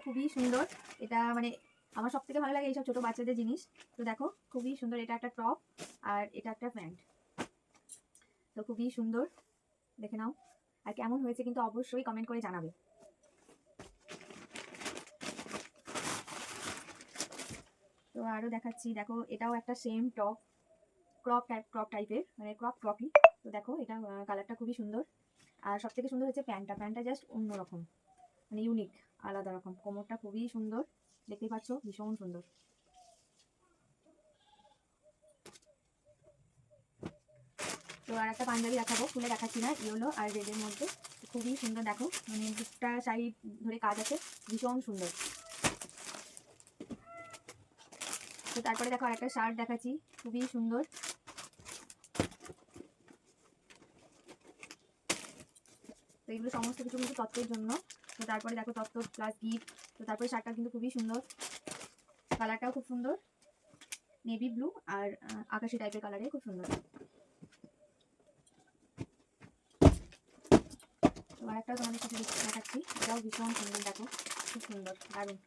খুবই সুন্দর। এটা মানে আমার সব থেকে ভালো লাগে এইসব ছোটো বাচ্চাদের জিনিস। তো দেখো খুবই সুন্দর, এটা একটা টপ আর এটা একটা প্যান্ট। তো খুবই সুন্দর, দেখে নাও। আর কেমন হয়েছে কিন্তু অবশ্যই কমেন্ট করে জানাবে। তো আরও দেখাচ্ছি, দেখো এটাও একটা সেম টপ, ক্রপ টাইপের, মানে ক্রপই। তো দেখো এটা কালারটা খুবই সুন্দর। আর সব থেকে সুন্দর হচ্ছে প্যান্টটা জাস্ট অন্যরকম, মানে ইউনিক, আলাদা রকম। কোমরটা খুবই সুন্দর, দেখতেই পাচ্ছ, ভীষণ সুন্দর। তো আর একটা পাঞ্জাবি দেখাবো, খুলে দেখাচ্ছি না, ইয়েলো আর রেডের মধ্যে। খুবই সুন্দর, দেখো মানে দুটা সাইড ধরে কাজ আছে, ভীষণ সুন্দর। তো তারপরে দেখো আর একটা শার্ট দেখাচ্ছি, খুবই সুন্দর। তো এগুলো সমস্ত কিছু কিন্তু তত্ত্বের জন্য। তো তারপরে দেখো তত্ত্ব প্লাস গিফট। তো তারপরে শার্টটা কিন্তু খুবই সুন্দর, কালারটাও খুব সুন্দর, নেভি ব্লু আর আকাশি টাইপের কালারে, খুব সুন্দর। তো আর একটা তোমাদের সাথে দেখাচ্ছি, এটাও ভীষণ সুন্দর, দেখো খুব সুন্দর, দারুণ।